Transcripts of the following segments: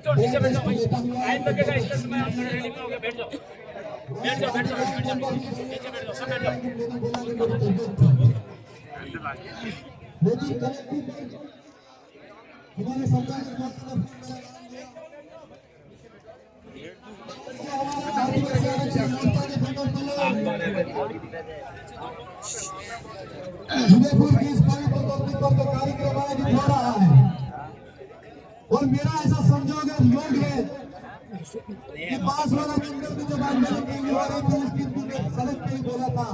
जाओ नीचे बैठ जाओ भाई, टाइम लगेगा इसके समय आप रेडी में हो गए, बैठ जाओ बैठ जाओ बैठ जाओ बैठ जाओ नीचे बैठ जाओ, सब बैठ जाओ। हमारे सरकार कार्यक्रम आयोजित हो रहा है और मेरा ऐसा समझो अगर योग है कि पास वाला नंबर में जब आंदोलन नहीं हो रही थी उसकी सड़क पे ही बोला था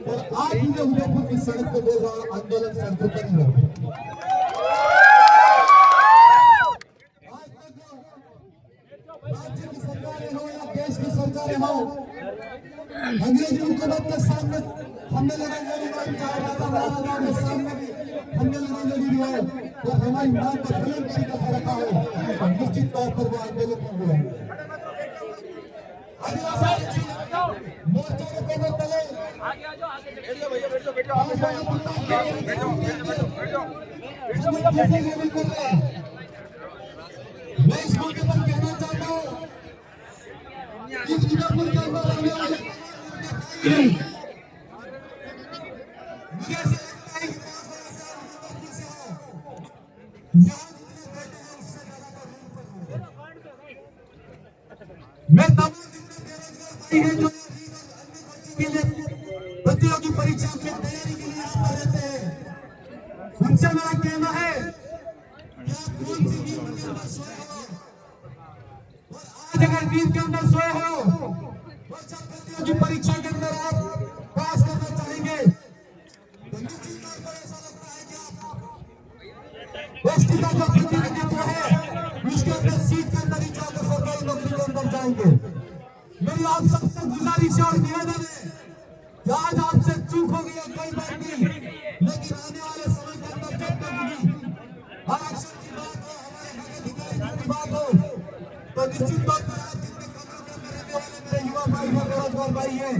और आज भी मैं उदयपुर की सड़क पे बोल रहा हूँ, आंदोलन सड़कों पर ही हो। राज्य की सरकारें हो या देश की सरकारें हो, अंग्रेजी हुकूमत के सामने हमने लड़ाई लड़ी है, चाहे राजा महाराजा के सामने भी हमने लड़ाई लड़ी है और हमारी मां को फिल्म सी का रखा है, निश्चित तौर पर वो आंदोलन हुआ है। मोर्चे के पहले तले आगे आ जाओ, आगे बैठ जाओ भैया, बैठ जाओ बैठ जाओ बैठ जाओ बैठ जाओ। मैं इस मौके पर कहना चाहता हूँ कि उदयपुर के अंदर रहने वाले मैं तमाम जो प्रतियोगी परीक्षा की तैयारी के लिए यहाँ पर रहते हैं, उनसे मेरा कहना है कि आप कौन सी नींद के अंदर सोए हो और आज अगर नींद के अंदर सोए हो और जब प्रतियोगी परीक्षा के अंदर आप पास करना चाहेंगे तो निश्चित तौर पर ऐसा लगता है कि आप एसटी का जो प्रतिनिधित्व है उसके अंदर सीट के अंदर ही जाकर सरकारी नौकरी के अंदर जाएंगे। मेरी आप सबसे गुजारिश और निवेदन है कि आज आपसे चूक हो गई है, कोई बात नहीं, लेकिन आने वाले समय के अंदर जब तक आरक्षण की बात हो, हमारे हक अधिकार की बात हो, तो निश्चित तौर पर आज जितने कमरों के अंदर रहने वाले मेरे युवा भाई हैं, बेरोजगार भाई हैं,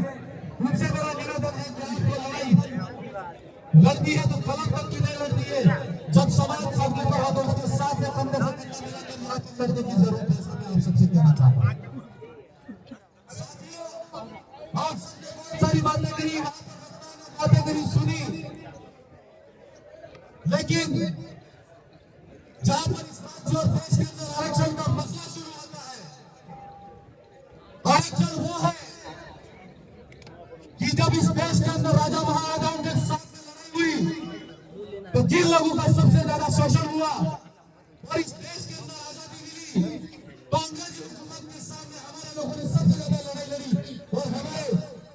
उनसे मेरा निवेदन है कि आपको लड़ाई लड़ती है तो कलम तक की नहीं लड़ती है, जब समाज सामने पर हो तो उसके साथ में कंधे से कंधा मिलाकर लड़ने की जरूरत है। ऐसा मैं आप सबसे कहना चाहता हूँ। आप सबने बहुत सारी बातें करी सुनी, लेकिन जहां पर इस राज्य और देश के अंदर आरक्षण का मसला शुरू होता है, आरक्षण वो है कि जब इस देश के अंदर राजा महाराजाओं के साथ लड़ाई हुई तो जिन लोगों का सबसे ज्यादा शोषण हुआ और इस देश के अंदर आजादी मिली तो अंग्रेजी हुकूमत के सामने हमारे लोगों ने सबसे ज्यादा लड़ाई लड़ी और हमारे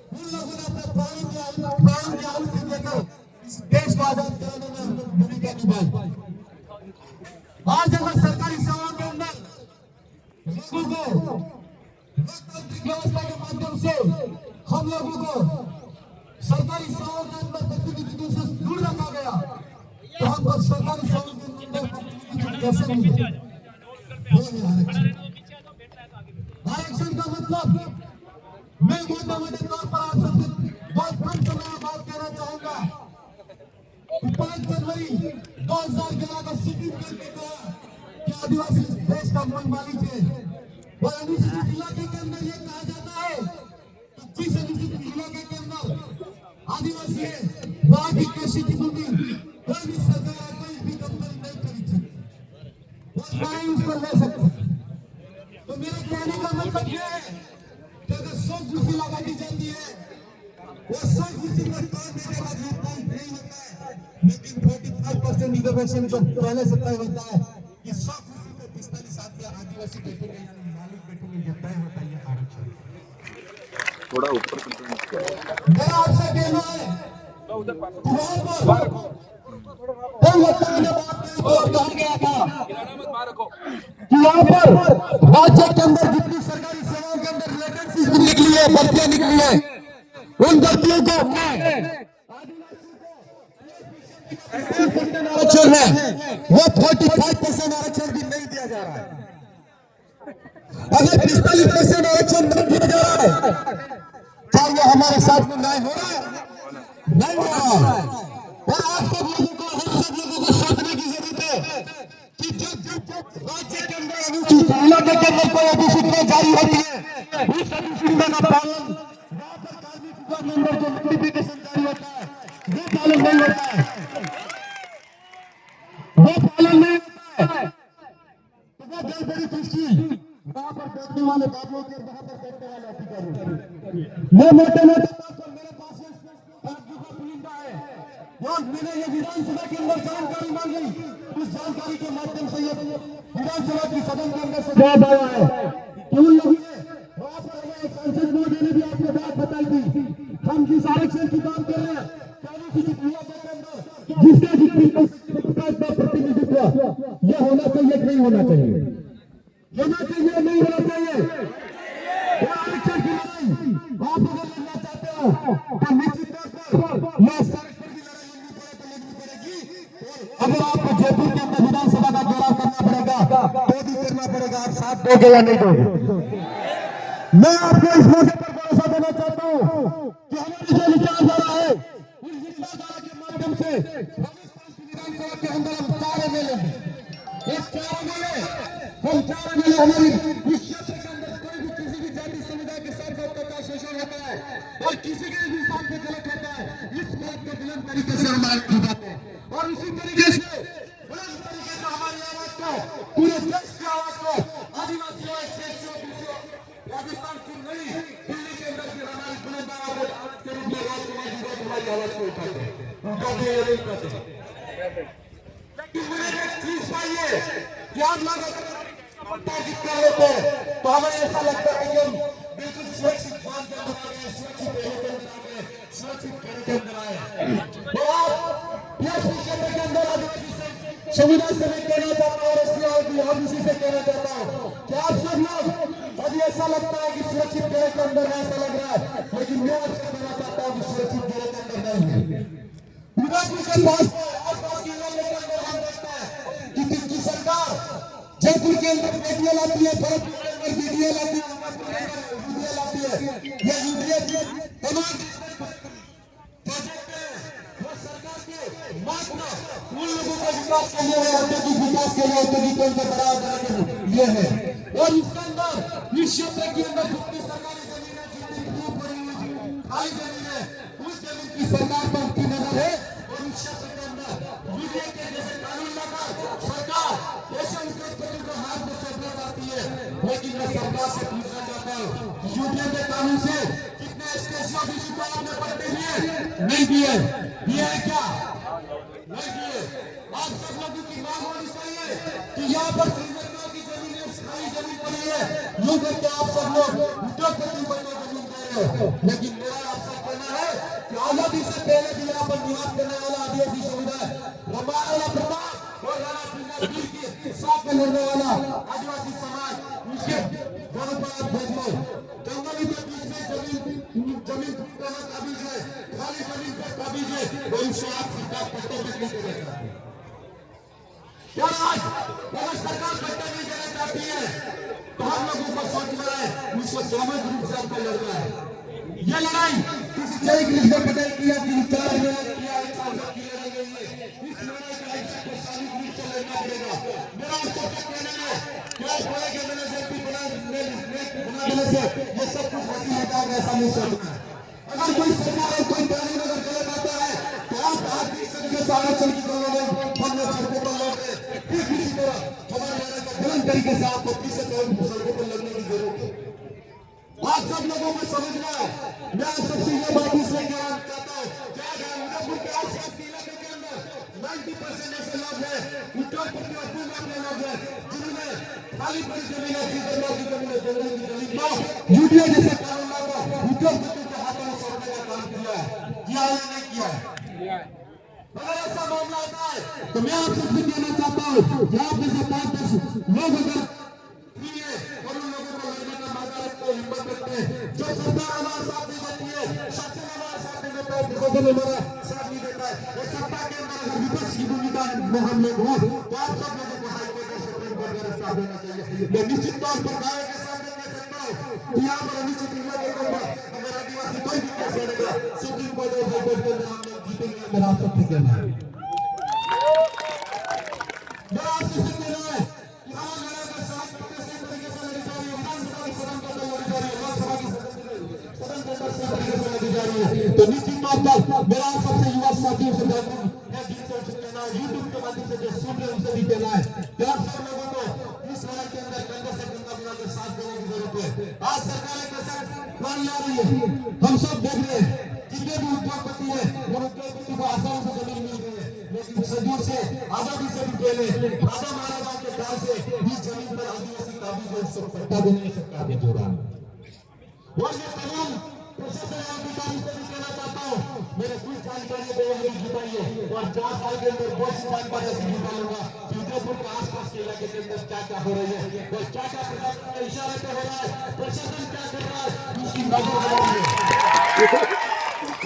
उन लोगों ने अपने प्राणों की आहुति देकर इस देश को आजाद कराने में अपनी भूमिका निभाई। आज अगर सरकारी सेवाओं के अंदर लोगों को लोकतांत्रिक व्यवस्था के माध्यम से हम लोगों को सरकारी सेवाओं के अंदर प्रतिनिधित्व से दूर रखा गया तो हम बस सरकारी सेवाओं के अंदर प्रतिनिधित्व कैसे मिले? आरक्षण का मतलब मैं मोटे तौर पर आप सबसे बहुत कम समय में बात कहना चाहूंगा। 5 जनवरी 2011 का सुप्रीम कोर्ट ने कहा कि आदिवासी देश का मूल मालिक है और अनुसूचित इलाके के अंदर ये कहा जाता है कि जिस अनुसूचित इलाके के अंदर आदिवासी है वहां की कृषि की भूमि कोई भी सरकार कोई भी कंपनी नहीं खरीद सकती और ना ही उसको ले सकती। तो मेरे कहने का मतलब यह है कि अगर 100 कुर्सी लगा दी जाती है वो 100 कुर्सी पर काम देने का योगदान नहीं होता है, लेकिन 45% रिजर्वेशन जो पहले से तय होता है कि 100 कुर्सी पर 45 आदमी आदिवासी बैठेंगे यानी मालिक बैठेंगे, ये तय होता है ये आरक्षण। थोड़ा ऊपर मेरा आपसे कहना है कहा गया था कि यहाँ पर राज्य के अंदर जितनी सरकारी सेवाओं के अंदर वैकेंसीज निकली है, भर्तियां निकली है, उन भर्तियों को आरक्षण है वो 45% आरक्षण भी नहीं दिया जा रहा है। अगर 45% आरक्षण नहीं दिया जा रहा है क्या ये हमारे साथ में न्याय हो रहा है? नहीं हो रहा है। और आप सब लोगों को हम सब लोगों को सोचने की जरूरत है कि जो राज्य के अंदर इलाके के अंदर कोई अधिसूचना जारी होती है, उस अधिसूचना का पालन वहां पर कार्मिक विभाग के अंदर जो नोटिफिकेशन जारी होता है वो पालन नहीं होता है, वो पालन नहीं होता है। तो वो बहुत बड़ी दृष्टि वहां पर बैठने वाले बाबुओं के, वहां पर बैठने वाले अधिकारी, मैं मोटे मोटे तौर पर मेरे पास और मैंने ये विधानसभा के अंदर जानकारी मांगी, उस जानकारी के माध्यम से ये विधानसभा की सदन के अंदर से जवाब आया है कि उन लोगों ने वहां पर हमारे सांसद महोदय ने भी आपको बात बताई थी, हम जिस आरक्षण की बात कर रहे हैं के अंदर जिसका प्रतिनिधित्व यह होना चाहिए कि नहीं होना चाहिए, होना चाहिए नहीं होना चाहिए। वो आरक्षण की लड़ाई आप अगर लड़ना चाहते हो तो निश्चित तौर पर मैं अगर आपको जयपुर के अंदर विधानसभा का घेराव करना पड़ेगा तो भी करना पड़ेगा, आप साथ दोगे या नहीं दोगे। मैं आपको इस मौके पर भरोसा देना चाहता हूं कि हमारी जो विचारधारा है उस विचारधारा के माध्यम से विधानसभा के अंदर हम 4 एमएलए हैं, इस 4 एमएलए हमारी इस क्षेत्र के अंदर कोई भी किसी भी जाति समुदाय के साथ का शोषण होता है और किसी के भी साथ में गलत होता है, इस बात को बुलंद तरीके से हम आवाज उठाते हैं और इसी तरीके से बुलंद तरीके से हमारी आवाज को पूरे देश की आवाज को आदिवासियों, राजस्थान की नई दिल्ली के अंदर की हमारी बुलंद आवाज के रूप में हमारी आवाज को उठाते हैं, उठाते हैं नहीं उठाते हैं। लेकिन मुझे एक चीज चाहिए कि आप लोग तारीफ कर लेते हैं तो हमें ऐसा लगता है कि हम बिल्कुल सुरक्षित बांध के अंदर आ गए, सुरक्षित एरिया के अंदर आ गए, सुरक्षित घर के अंदर आए। तो आप यह क्षेत्र के अंदर आदिवासी समुदाय से मैं कहना चाहता हूँ और इसी से कहना चाहता हूँ कि आप सब लोग अभी ऐसा लगता है कि सुरक्षित घेरे के अंदर ऐसा लग रहा है, लेकिन मैं आपसे कहना चाहता हूँ कि सुरक्षित घेरे के अंदर नहीं है। विधानसभा के पास आसपास के इलाके के अंदर हम देखते हैं कि किसकी सरकार जयपुर के अंदर मीडिया लाती है, भरतपुर के अंदर मीडिया लाती है, मीडिया लाती है, ये मीडिया तमाम प्रोजेक्ट है वो सरकार के मात्र उन लोगों का विकास के लिए, औद्योगिक विकास के लिए, औद्योगिकों को बढ़ावा देने के लिए है। और इसके अंदर इस क्षेत्र के अंदर जितनी सरकारी जमीन है, जितनी पड़ी हुई खाली जमीन है, उस जमीन की सरकार पर उनकी नजर है और उस क्षेत्र के अंदर मीडिया के जैसे कानून लाकर सरकार ऐसे उद्योगपतियों को हाथ में सौंपना चाहती है। लेकिन मैं सरकार से पूछना चाहता हूँ यूपीए के कानून से कितने एसकेसी ऑफिस को आपने पट्टे दिए? नहीं दिए, दिए है क्या? नहीं दिए। आप सब लोगों की मांग होनी चाहिए कि यहाँ पर श्रीनगर की जमीन खाली जमीन पड़ी है, यूं करके आप सब लोग उद्योगपति बनने जमीन दे रहे हो। लेकिन मेरा आपसे कहना है कि आजादी से पहले भी यहाँ पर निवास करने वाला आदिवासी समुदाय, राणा प्रताप और राणा प्रताप के साथ में लड़ने वाला आदिवासी समाज, उसके दोनों पर आप देख लो, जंगलों के बीच में जमीन का काबिज है, खाली जमीन पर काबिज है और उससे आप सरकार पट्टे तक नहीं देना चाहती। और आज अगर सरकार पट्टे नहीं देना चाहती है तो हम लोगों को सोचना है, उसको सामूहिक रूप से हमको लड़ना है। ये लड़ाई किसी जय कृष्ण पटेल की या किसी 4 एमएलए की या 1 सांसद की लड़ाई नहीं है। इस लड़ाई का सबको सामूहिक रूप से लड़ना पड़ेगा। मेरा आपको कहना है कि आप बड़े के मैंने से भी बना देने से ये सब कुछ हंसी मजाक ऐसा नहीं सोचना है। अगर कोई सरकार और कोई कानून अगर गलत आता है तो आप आर्थिक तरीके से आरक्षण की हम लोग सड़कों पर लड़ रहे हैं, फिर किसी तरह हमारे लड़ाई को बुलंद तरीके से आपको पीछे सड़कों पर लड़ने की जरूरत है। आप सब लोगों को समझना है। मैं आप सबसे ये बात इसलिए कहना चाहता हूँ, क्या उदयपुर के आसपास के इलाके के अंदर 90% ऐसे लोग हैं, उद्योगपति और पूर्ण अपने लोग हैं जिन्होंने खाली पड़ी जमीन है, की जमीन है, जंगल की जमीन को यूपीए जैसे कानून लाकर उद्योगपतियों के हाथों में सौंपने का काम किया है, किया या नहीं किया है? अगर ऐसा मामला होता है तो मैं आप सबसे कहना चाहता हूँ कि आप जैसे 5-10 लोग अगर और उन लोगों को लड़ने का मौका रखते हैं, हिम्मत रखते हैं, जो सरकार हमारे साथ नहीं देती है, शासन हमारे साथ नहीं देता है, प्रशासन हमारा साथ नहीं देता है, वो सत्ता के अंदर अगर विपक्ष की भूमिका में हम लोग हो तो आप सब लोगों को हाईकोर्ट और सुप्रीम कोर्ट का साथ देना चाहिए। मैं निश्चित तौर पर दावे के साथ कह सकता हूँ कि यहाँ पर अनिश्चित इलाके के अंदर अगर आदिवासी कोई भी केस लड़ेगा सुप्रीम कोर्ट और हाईकोर्ट के अंदर हम लोग जीतेंगे। मेरा आप सबसे कहना है, मेरा आप सबसे कहना है कि हमारे लड़ाई का साथ मेरा आप सबसे युवा साथियों से कहना है, यूट्यूब के माध्यम से जो सुन रहे उनसे भी कहना है कि आप सब लोगों को इस लड़ाई के अंदर कंधे से कंधा मिलाकर साथ देने की जरूरत है। आज सरकार एक ऐसा प्लान ला रही है, हम सब देख रहे हैं, जितने भी उद्योगपति है वो उद्योगपति को आसानी से जमीन मिल रही है, लेकिन सदियों से आजादी से भी पहले राजा महाराजा के काल से इस जमीन पर आदिवासी काबिज को पट्टा देने की सरकार ने जोड़ा है। और ये तमाम प्रशासन अधिकारी से भी कहना चाहता हूँ, मेरे कुछ जानकारी बेवजह जुटाइए और 4 साल के अंदर बहुत जानकारी ऐसी जुटाऊंगा कि उदयपुर के आसपास के इलाके के अंदर क्या क्या हो रही है और क्या क्या प्रशासन के इशारे पे हो रहा है, प्रशासन क्या कर रहा है, उसकी नजर बनाइए।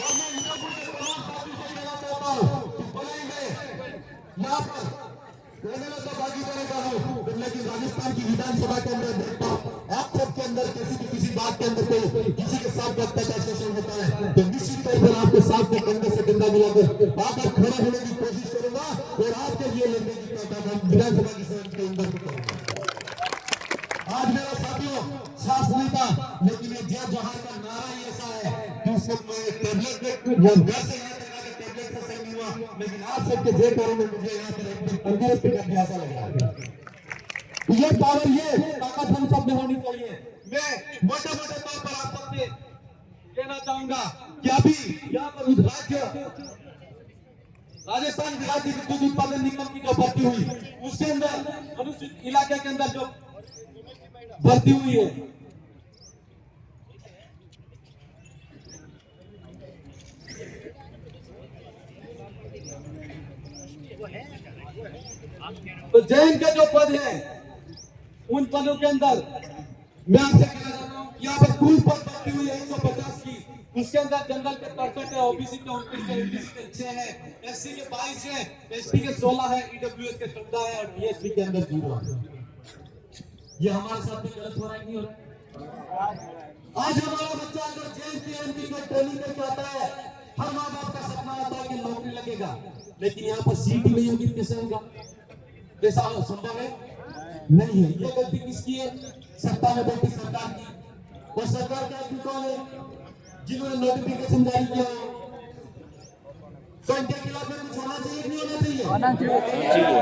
और मैं उदयपुर के तमाम साथियों से कहना चाहता हूँ कि बनाएंगे यहाँ पर कहने में तो बागी बनेगा हूँ, लेकिन राजस्थान की विधानसभा के अंदर देखता हूँ आप सबके अंदर किसी बात के अंदर कोई किसी के साथ अत्याचार शोषण होता है तो निश्चित तौर पर आपके साथ में कंधे से कंधा मिलाकर आकर खड़े होने की कोशिश करूंगा और आपके लिए लड़ने की काम विधानसभा की सदन के अंदर करूंगा। आज मेरा साथियों सास नहीं था, लेकिन ये जय जोहार का नारा ही ऐसा है कि उसको टेबलेट वो घर से यहाँ तक आकर टेबलेट से सही नहीं हुआ, लेकिन आप सबके जय कारण में मुझे यहाँ पर एकदम तंदुरुस्त करके ऐसा लग रहा है। ये पावर, ये ताकत हम सब में होनी चाहिए। मैं मोटे तौर पर आप सबसे कहना चाहूंगा कि अभी यहाँ पर राज्य राजस्थान राज्य विद्युत उत्पादन निगम की जो भर्ती हुई उसके अंदर अनुसूचित इलाके के अंदर जो भर्ती हुई है, तो जैन के जो पद है उन पदों के अंदर मैं आपसे कहना चाहता हूँ यहाँ पर कुल पद भर्ती हुई है 150 की, उसके अंदर जनरल के 63 है, ओबीसी के 29 है, एमपीसी के 6 है, एससी के 22 है, एसटी के 16 है, ईडब्ल्यूएस के 14 है और डीएसपी के अंदर 0 है। ये हमारे साथ में गलत हो रहा है नहीं हो रहा? आज हमारा बच्चा अगर जेल की एमपी को ट्रेनिंग करके आता है, हर माँ बाप का सपना आता है कि नौकरी लगेगा, लेकिन यहाँ पर सीट ही नहीं होगी, कैसे होगा? ऐसा संभव है? नहीं है। ये गलती किसकी है? सत्ता में बैठी सरकार की। और सरकार का कौन है? जिन्होंने नोटिफिकेशन जारी किया है, तो इनके खिलाफ में कुछ होना चाहिए नहीं होना चाहिए? होना चाहिए।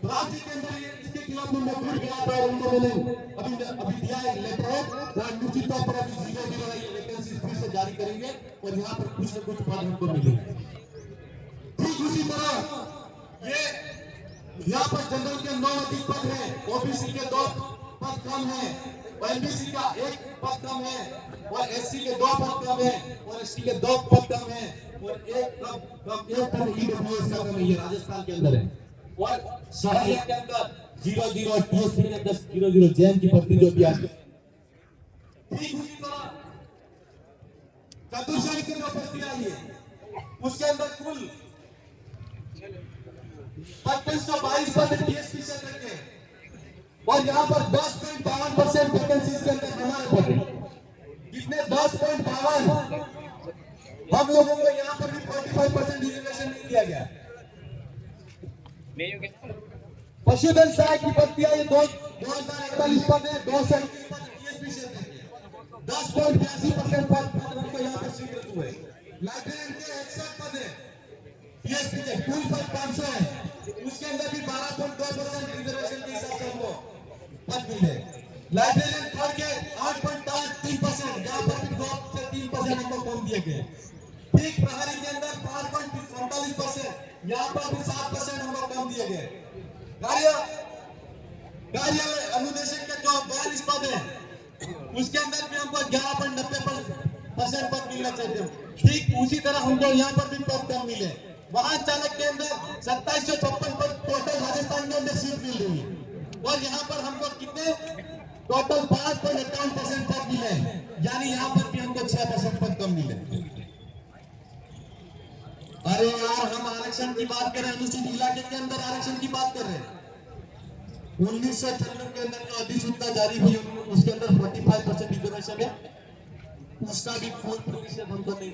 राज्य के अंदर इसके खिलाफ में मजबूर किया था, उनको मैंने अभी दिया है लेटर, और निश्चित तौर पर अभी 0 ये वैकेंसी फिर से जारी करेंगे और यहाँ पर कुछ न कुछ पद हमको मिलेंगे। ठीक उसी तरह ये यहाँ पर जनरल के 9 अधिक पद है, ओबीसी के 2 पद कम है, एमबीसी का 1 पद कम है, और एससी के 2 पद कम है, और एसटी के 2 पद कम है, और एक पद ईडब्ल्यूएस का कम है। ये राजस्थान के अंदर है। और शहर के अंदर 0-0 टीएसपी के 10-0-0 जैन की भर्ती जो भी आती है। ठीक उसी तरह चतुर्शाही की जो भर्ती आई है उसके अंदर कुल 2522 पद टीएसपी से लेंगे और यहाँ पर 10.52% वैकेंसी के अंदर हमारे पद है। कितने? 10.52। हम लोगों को यहाँ पर भी 45% रिजर्वेशन नहीं दिया गया। पशुधन सहायक की भर्ती आई 2041 पद है, 221 पद टीएसपी से लेंगे, 10.82% पद हमको यहाँ पर स्वीकृत हुए। लाइब्रेरियन के 61 पद है टीएसपी के, कुल पद 500 है, उसके अंदर भी 12.2% रिजर्वेशन के हिसाब से हमको पद मिले। लाइब्रेरियन थर्ड के 8.3%, यहाँ पर भी 2 से 3% हमको कम दिए गए। ठीक प्रहरी के अंदर 5.47%, यहाँ पर भी 7% हमको कम दिए गए। कार्यालय अनुदेशक के जो 42 पद है उसके अंदर भी हमको 11.90% पद मिलना चाहिए। ठीक उसी तरह हमको यहाँ पर भी पद कम मिले। वाहन चालक के अंदर 2756 पद टोटल राजस्थान के अंदर सीट मिल रही है और यहाँ पर हमको कितने टोटल 5.51% पद मिले, यानी यहाँ पर भी हमको 6% पद कम मिले। अरे यार, हम आरक्षण की बात कर रहे हैं, अनुसूचित इलाके के अंदर आरक्षण की बात कर रहे हैं। 1996 के अंदर जो अधिसूचना जारी हुई उसके अंदर 45% रिजर्वेशन है, उसका भी फुल प्रतिशत हमको नहीं।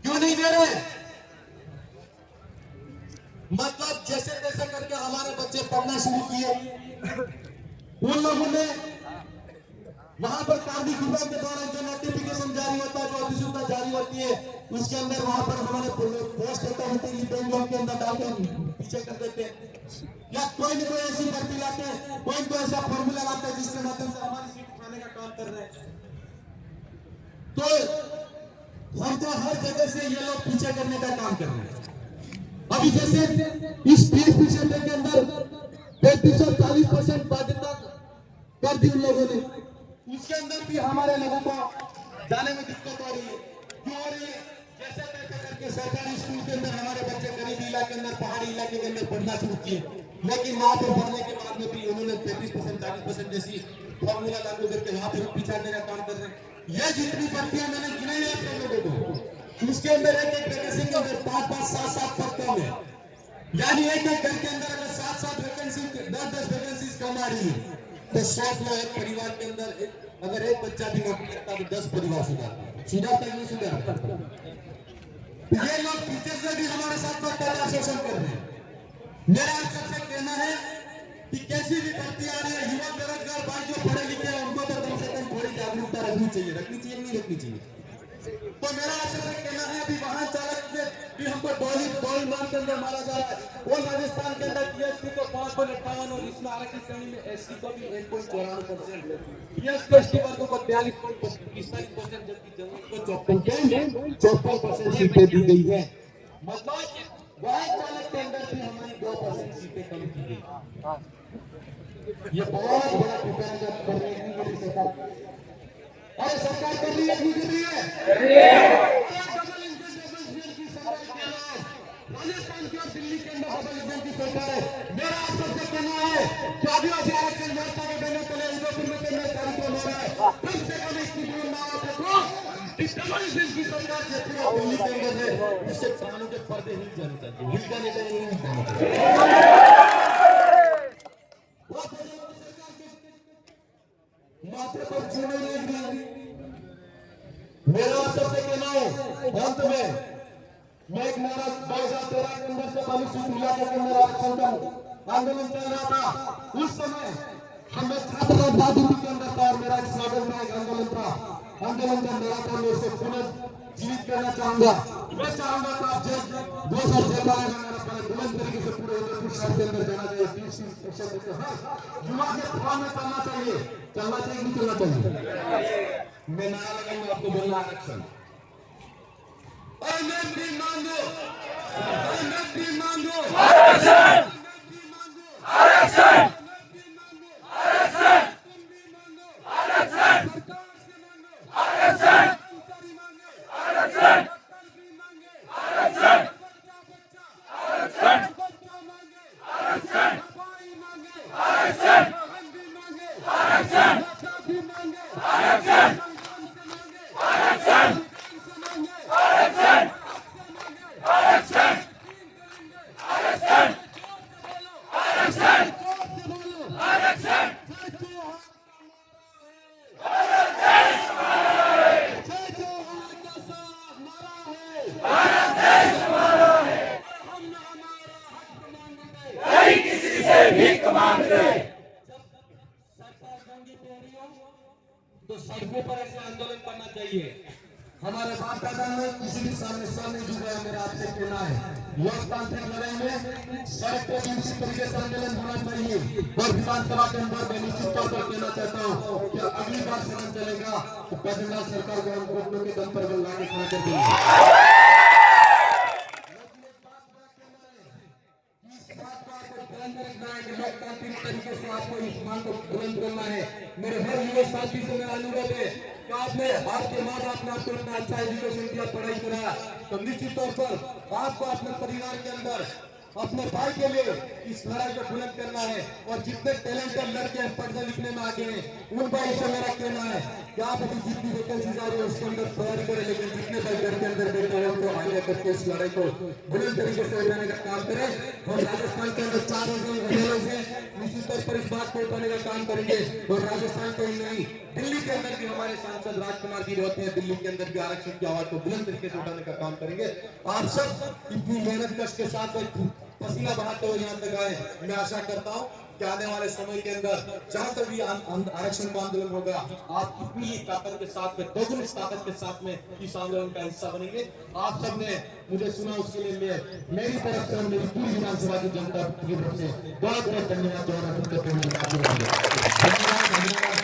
क्यों नहीं दे रहे? मतलब जैसे तैसे करके हमारे बच्चे पढ़ना शुरू किए, उन लोगों ने वहां पर कार्मिक विभाग के द्वारा जो नोटिफिकेशन जारी होता है, जो अधिसूचना जारी होती है, उसके अंदर वहां पर हमारे पोस्ट ऑटोमेटिकली बैंक के अंदर डालकर पीछे कर देते हैं, या कोई न कोई ऐसी भर्ती लाते हैं, कोई तो ऐसा फॉर्मूला लाता है जिसके माध्यम से हमारी सीट उठाने का काम कर रहे हैं। तो हमको हर जगह से ये लोग पीछे करने का काम कर रहे हैं। अभी जैसे इस पीएसपी क्षेत्र के अंदर 33-40% बाध्यता कर दी उन लोगों ने, उसके अंदर भी हमारे लोगों को जाने में दिक्कत हो रही है। क्यों हो रही है? जैसे तैसे करके सरकारी स्कूल के अंदर हमारे बच्चे गरीबी इलाके के अंदर, पहाड़ी इलाके के अंदर पढ़ना शुरू किए, लेकिन वहां पर पढ़ने के बाद में भी उन्होंने 33% 40% जैसी फॉर्मूला लागू करके वहां पर पिछाड़ने का काम कर रहे हैं। यह जितनी भर्तियां मैंने गिनाई है आप लोगों को, उसके अंदर एक वैकेंसी के अंदर 5-5, 7-7 पद कम है, यानी एक घर के अंदर अगर 7-7 वैकेंसी, 10-10 वैकेंसी कम आ रही है, तो 100 लोग एक परिवार के अंदर अगर एक बच्चा भी नौकरी करता है तो 10 परिवार सुधारता है, नहीं सुधारता। ये लोग पीछे से भी हमारे साथ में कड़ा शोषण कर रहे हैं। मेरा आप सबसे कहना है कि कैसी भी भर्ती आ रही है, युवा बेरोजगार भाई जो पढ़े लिखे हैं उनको तो कम से कम थोड़ी जागरूकता रखनी चाहिए, नहीं रखनी चाहिए। तो मेरा आपसे कहना है, अभी वाहन चालक से भी हमको डोली मान के अंदर मारा जा रहा है, और राजस्थान के अंदर जीएसटी को 5.58 और इसमें आरक्षित श्रेणी में एससी को भी 1.94%, एसटी वर्गों को 42.45%, जबकि जनरल को 54% सीटें दी गई है। मतलब वाहन चालक के अंदर भी हमारी 2% सीटें कम की गई। ये बहुत बड़ा कुकर्म कर रही है और सरकार कर रही है, नहीं कर रही है? डबल इंजन की सरकार के लोग राजस्थान की और दिल्ली के अंदर डबल इंजन की सरकार है। मेरा आप सबसे कहना है कि आदिवासी आरक्षण व्यवस्था के देने के लिए उदयपुर में केंद्र कार्यक्रम हो रहा है, कम से कम इसकी इस डबल इंजन की सरकार से पूरा दिल्ली के अंदर है, इससे कानून के पर्दे हिल जाने चाहिए, हिल जाने चाहिए, नहीं जाने चाहिए। माथे पर चूने नहीं। मेरा सबसे कहना है अंत में, मैं एक नारा 2013 के अंदर से बालूसित इलाके के अंदर आरक्षण का आंदोलन चल रहा था, उस समय हमें छात्र राजनीति के अंदर था और मेरा एक स्वागत में एक आंदोलन था, आंदोलन का मेरा था, मैं उसे पुनर्जीवित करना चाहूंगा। मैं चाहूंगा कि आप जब 2 साल जेल में बुलंद तरीके से पूरे उदयपुर शहर के अंदर जाना चाहिए, युवा के फॉर्म में चलना चाहिए कि नहीं चलना चाहिए। मैं नारा लगाऊंगा, आपको बोलना आरक्षण मांगो, मांगो आरक्षण, आरक्षण, तो सड़कों पर ऐसे आंदोलन करना चाहिए। हमारे बाप दादा ने किसी भी सामने जुड़ा है। मेरा आपसे कहना है, लोकतांत्रिक लड़ाई में सड़क पर भी उसी तरीके से आंदोलन होना चाहिए। और विधानसभा के अंदर मैं निश्चित तौर पर कहना चाहता हूँ कि अगली बार सदन चलेगा तो केजरीवाल सरकार को हम घुटनों के दम पर लाके खड़ा कर देंगे। लोकतांत्रिक तरीके से आपको इस मांग को बुलंद करना है। मेरे हर युवा साथी से मेरा अनुरोध है कि आपने आपके माँ बाप ने आपको इतना अच्छा एजुकेशन दिया, पढ़ाई कराया, तो निश्चित तौर पर आपको अपने परिवार के अंदर अपने भाई के लिए इस लड़ाई को बुलंद करना है। और जितने टैलेंटेड लड़के हैं, पढ़ने लिखने में आगे हैं, उन भाई से मेरा कहना है कि आप अभी जितनी वैकेंसी आ रही है उसके अंदर तैयारी करें, लेकिन जितने भाई घर के अंदर बैठे हैं उनको आगे करके इस लड़ाई को बुलंद तरीके से उठाने का काम करें। और राजस्थान के अंदर 4 रोज है, निश्चित तौर पर इस बात को उठाने का काम करेंगे। और राजस्थान को ही नहीं, दिल्ली के अंदर भी हमारे सांसद राजकुमार जी रहते हैं, दिल्ली के अंदर भी आरक्षण की आवाज को बुलंद तरीके से उठाने का काम करेंगे। आप सब इतनी मेहनत कश के साथ पसीना बहाते हुए यहाँ तक आए। मैं आशा करता हूँ कि आने वाले समय के अंदर जहाँ तक भी आरक्षण का आंदोलन होगा, आप इतनी ही ताकत के साथ में, दोगुनी ताकत के साथ में इस आंदोलन का हिस्सा बनेंगे। आप सबने मुझे सुना, उसके लिए मैं मेरी तरफ से और मेरी पूरी विधानसभा की जनता की तरफ से बहुत बहुत धन्यवाद। धन्यवाद।